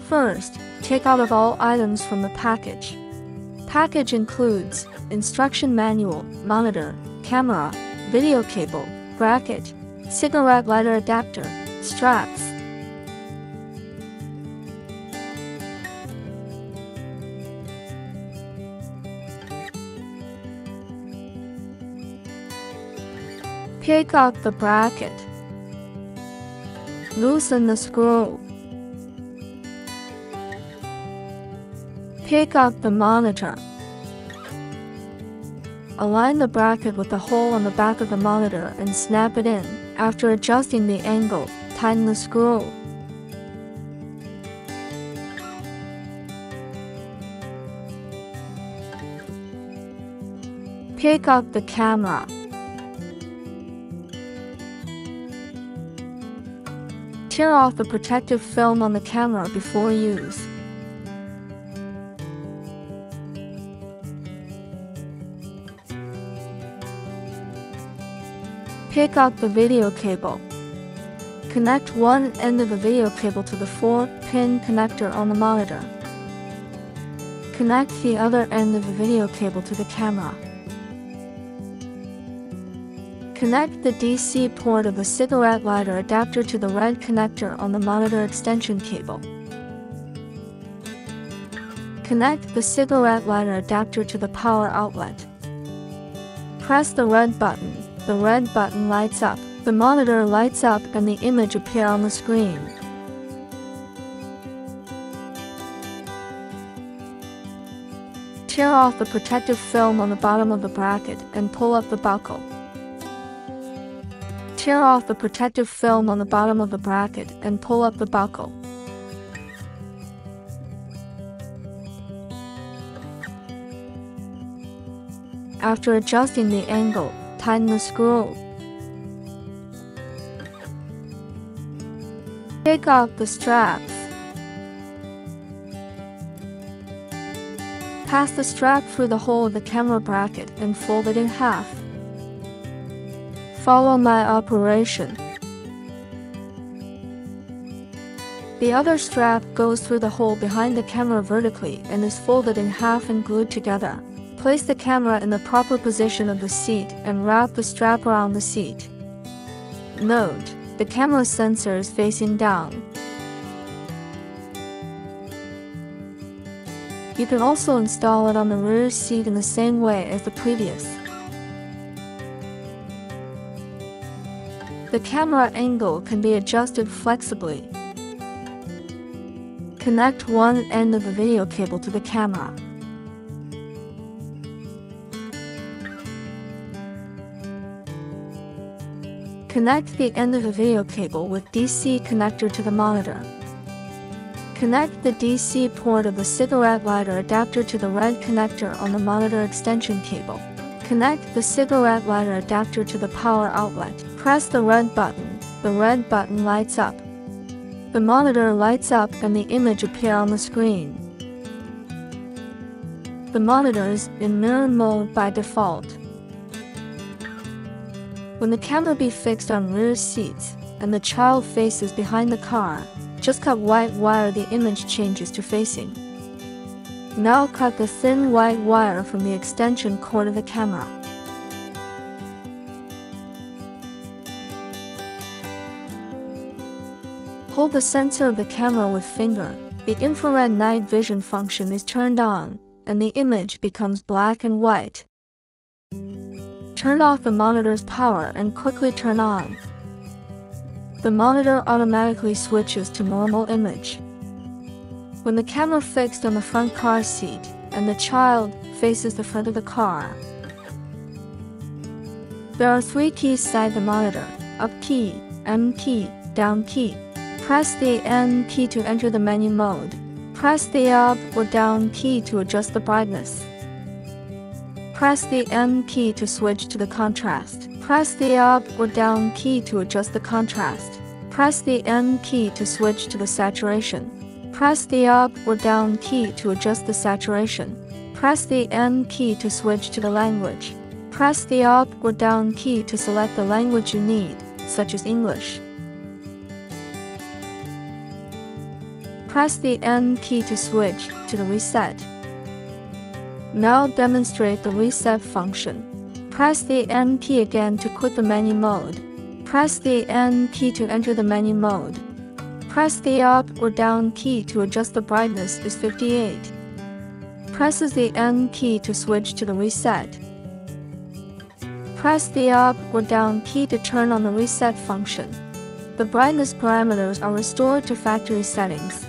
First, take out of all items from the package. Package includes instruction manual, monitor, camera, video cable, bracket, cigarette lighter adapter, straps. Pick out the bracket. Loosen the screw. Pick out the monitor. Align the bracket with the hole on the back of the monitor and snap it in. After adjusting the angle, tighten the screw. Pick out the camera. Tear off the protective film on the camera before use. Pick out the video cable. Connect one end of the video cable to the 4-pin connector on the monitor. Connect the other end of the video cable to the camera. Connect the DC port of the cigarette lighter adapter to the red connector on the monitor extension cable. Connect the cigarette lighter adapter to the power outlet. Press the red button. The red button lights up, the monitor lights up and the image appears on the screen. Tear off the protective film on the bottom of the bracket and pull up the buckle. Tear off the protective film on the bottom of the bracket and pull up the buckle. After adjusting the angle, tighten the screw. Take out the straps. Pass the strap through the hole of the camera bracket and fold it in half. Follow my operation. The other strap goes through the hole behind the camera vertically and is folded in half and glued together. Place the camera in the proper position of the seat and wrap the strap around the seat. Note: the camera sensor is facing down. You can also install it on the rear seat in the same way as the previous. The camera angle can be adjusted flexibly. Connect one end of the video cable to the camera. Connect the end of the video cable with DC connector to the monitor. Connect the DC port of the cigarette lighter adapter to the red connector on the monitor extension cable. Connect the cigarette lighter adapter to the power outlet. Press the red button. The red button lights up. The monitor lights up and the image appears on the screen. The monitor is in mirror mode by default. When the camera be fixed on rear seats and the child faces behind the car, just cut white wire, the image changes to facing. Now cut the thin white wire from the extension cord of the camera. Hold the sensor of the camera with finger. The infrared night vision function is turned on, and the image becomes black and white. Turn off the monitor's power and quickly turn on. The monitor automatically switches to normal image. When the camera fixed on the front car seat and the child faces the front of the car, there are 3 keys inside the monitor: up key, M key, down key. Press the M key to enter the menu mode. Press the up or down key to adjust the brightness. Press the M key to switch to the contrast. Press the up or down key to adjust the contrast. Press the M key to switch to the saturation. Press the up or down key to adjust the saturation. Press the M key to switch to the language. Press the up or down key to select the language you need, such as English. Press the N key to switch to the reset. Now demonstrate the reset function. Press the N key again to quit the menu mode. Press the N key to enter the menu mode. Press the up or down key to adjust the brightness is 58. Presses the N key to switch to the reset. Press the up or down key to turn on the reset function. The brightness parameters are restored to factory settings.